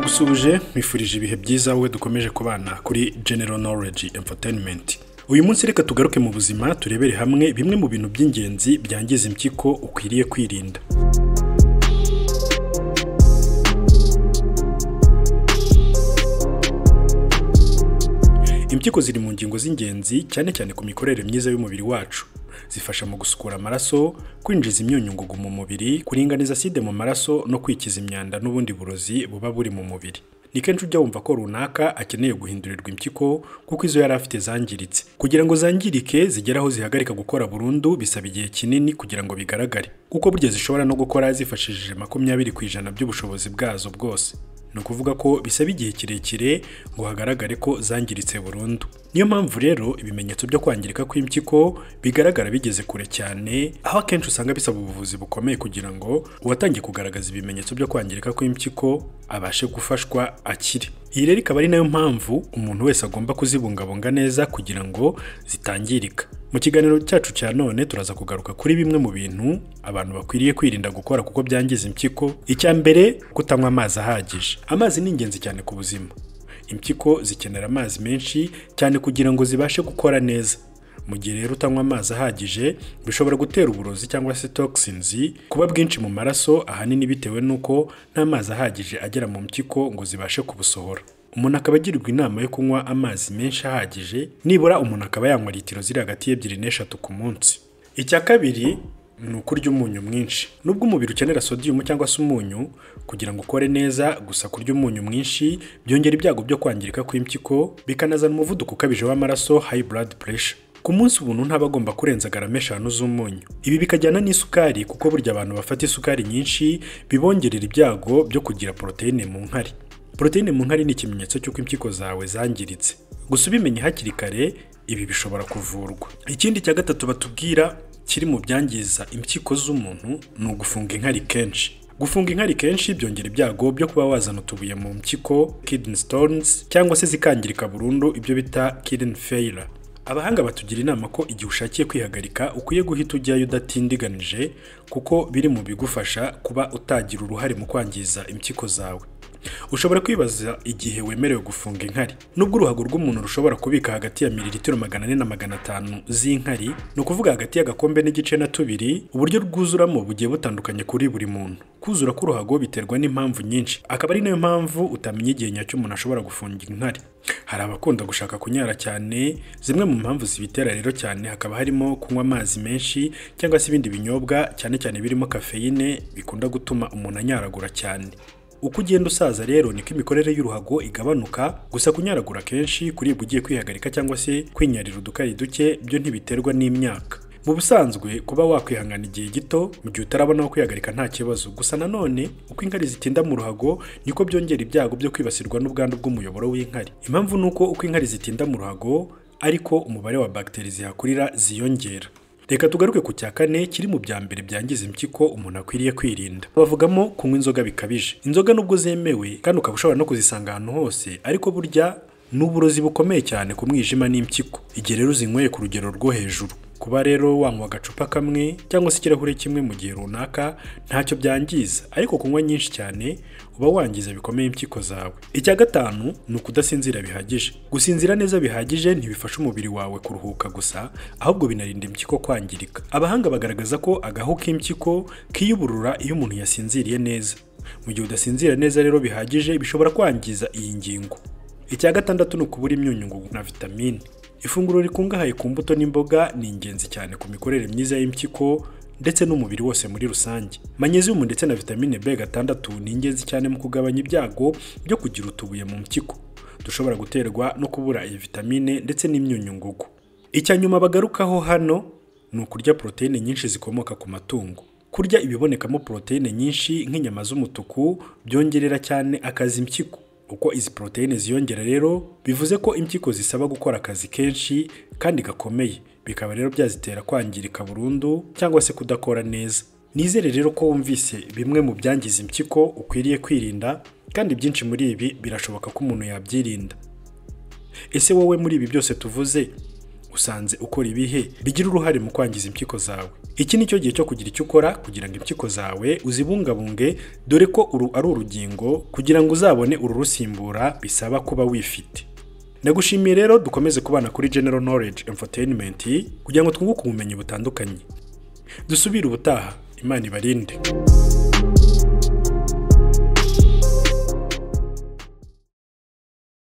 ndagusubije mwifurije ibihe byiza wowe dukomeje kubana kuri General Knowledge Entertainment. Uyu munsi reka tugaruke mu buzima turebere hamwe bimwe mu bintu by'ingenzi byangiza impyiko ukwiriye kwirinda. Impyiko ziri mu ngingo z'ingenzi cyane cyane ku mikorere myiza y'umubiri wacu. Zifasha mu gusukura amaraso, kwinjiza imyunyungugu mu mubiri, kuringaniza acide mu maraso no kwikiza imyanda n'ubundi burozi buba buri mu mubiri. Ni kenshi ujya wumva ko runaka akeneye guhindurirwa impyiko kuko izo yari afite zangiritse. Kugira ngo zangirike zigeraho zihagarika gukora burundu bisaba igihe kinini kugira ngo bigaragare. Kuko burya zishobora no gukora zifashishije 20% by'ubushobozi bwazo bwose. No kuvuga ko bisaba igihe kirekire ngo hagaragare ko zangiritse burundu. Niyo mpamvu rero ibimenyetso byo kwangirika kw'impyiko bigaragara bigeze kure cyane, aho akenshi usanga bisaba ubuvuzi bukomeye kugira ngo uwatangiye kugaragaza ibimenyetso byo kwangirika kw'impyiko abashe gufashwa akire. Iyi rero ikaba ari nayo mpamvu umuntu wese agomba kuzibungabunga neza kugira ngo zitangirika. Mu kiganiro cyacu cya none turaza kugaruka kuri bimwe mu bintu abantu bakwiriye kwirinda gukora kuko byangiza impyiko. Icya mbere, kutanywa amazi ahagije. Amazi ni ingenzi cyane ku buzima. Impyiko zikenera amazi menshi cyane kugira ngo zibashe gukora neza. Mu gihe rero utanywa amazi ahagije bishobora gutera uburozi cyangwa se toxins kuba bwinshi mu maraso, ahanini bitewe nuko nta mazi ahagije agera mu mpyiko ngo zibashe kubusohora. Umuntu akaba agirwa inama yo kunywa amazi menshi ahagije, nibura umuntu akaba yanywa litiro ziri hagati y'ebyiri n'eshatu ku munsi. Icya kabiri ni ukurya umunyu mwinshi. Nubwo umubiri ukenera sodium cyangwa se umunyu kugira ngo ukore neza, gusa kurya umunyu mwinshi byongera ibyago byo kwangirika kw'impyiko, bikanazana umuvuduko ukabije w'amaraso, high blood pressure. Ku munsi umuntu ntaba agomba kurenza garama 5 z'umunyu. Ibi bikajyana n'isukari kuko burya abantu bafata isukari nyinshi bibongerera ibyago byo kugira proteine mu nkari. Proteine mu nkari ni ikimenyetso cy'uko impyiko zawe zangiritse. Gusa ubimenye hakiri kare ibi bishobora kuvurwa. Ikindi cya gatatu batubwira kiri mu byangiza impyiko z'umuntu ni ugufunga inkari kenshi. Gufunga inkari kenshi byongera ibyago byo kuba wazana utubuye mu mpyiko, kidney stones, cyangwa se zikangirika burundu, ibyo bita kidney failure. Abahanga batugira inama ko igihe ushakiye kwihagarika ukwiye guhita ujyayo udatindiganije kuko biri mu bigufasha kuba utagira uruhare mu kwangiza impyiko zawe. Ushobora kwibaza igihe wemerewe gufunga inkari. Nubwo uruhago rw'umuntu rushobora kubika hagati ya mililitiro 400 na 500 z'inkari, no kuvuga hagati y'agakombe n'igice na 2, uburyo rwuzuramo bugiye butandukanye kuri buri muntu. Kuzura k'uruhago biterwa n'impamvu nyinshi, akaba ari nayo mpamvu utamenya igihe nyacyo umuntu ashobora gufunga inkari. Hari abakunda gushaka kunyara cyane. Zimwe mu mpamvu zibitera rero cyane hakaba harimo kunywa amazi menshi cyangwa se ibindi binyobwa cyane cyane birimo kafeine bikunda gutuma umuntu anyaragura cyane. Uko ugenda usaza rero niko imikorere y'uruhago igabanuka, gusa kunyaragura kenshi, kuribwa ugiye kwihagarika cyangwa se kwinyarira udukari duke byo ntibiterwa n'imyaka. Mu busanzwe kuba wakwihangana igihe gito mu gihe utarabona kwihagarika nta kibazo, gusa nanone uko inkari zitinda mu ruhago niko byongera ibyago byo kwibasirwa n'ubwandu bw'umuyoboro w'inkari. Impamvu nuko uko inkari zitinda mu ruhago ariko umubare wa bakteri zihakurira ziyongera. Reka tugaruke ku cya kane kiri mu bya mbere byangiza impyiko umuntu akwiriye kwirinda. Bavugamo kunywa inzoga bikabije. Inzoga nubwo zemewe kandi ukaba ushobora no kuzisanga ahantu hose, ariko burya n'uburozi bukomeye cyane ku mwijima n'impyiko igihe rero uzinyweye ku rugero rwo hejuru. Kuba rero wanywa agacupa kamwe cyangwa se ikirahure kimwe mu gihe runaka ntacyo byangiza, ariko kunywa nyinshi cyane uba wangiza bikomeye impyiko zawe. Icya gatanu ni ukudasinzira bihagije. Gusinzira neza bihagije ntibifasha umubiri wawe kuruhuka gusa, ahubwo binarinda impyiko kwangirika. Abahanga bagaragaza ko agahu k'impyiko kiyuburura iyo umuntu yasinziriye neza. Mu gihe udasinzira neza rero bihagije bishobora kwangiza iyi ngingo. Icya gatandatu ni ukubura imyunyungugu na vitamine. Ifunguro rikungahaye ku mbuto n'imboga ni ingenzi cyane ku mikorere myiza y'impyiko ndetse n'umubiri wose muri rusange. Magnesium ndetse na vitamine B6 ni ingenzi cyane mu kugabanya ibyago byo kugira utubuye mu mpyiko dushobora guterwa no kubura iyi vitamine ndetse n'imyunyungugu. Icya nyuma bagarukaho hano ni ukurya proteine nyinshi zikomoka ku matungo. Kurya ibibonekamo proteine nyinshi nk'inyama z'umutuku byongerera cyane akazi impyiko. Uko izi proteine ziyongera rero bivuze ko impyiko zisaba gukora akazi kenshi kandi gakomeye, bikaba rero byazitera kwangirika burundu cyangwa se kudakora neza. Nizere rero ko wumvise bimwe mu byangiza impyiko ukwiriye kwirinda, kandi byinshi muri ibi birashoboka ko umuntu yabyirinda. Ese wowe muri ibi byose tuvuze usanze ukora ibihe bigira uruhare mu kwangiza impyiko zawe? Iki ni cyo gihe cyo kugira icyo ukora kugira ngo impyiko zawe uzibungabunge, dore ko uru ari urugingo kugira ngo uzabone ururusimbura bisaba kuba wifite. Ndagushimiye rero, dukomeze kubana kuri General Knowledge Infotainment kugira ngo twunguke ubumenyi butandukanye. Dusubire ubutaha, Imana ibarinde.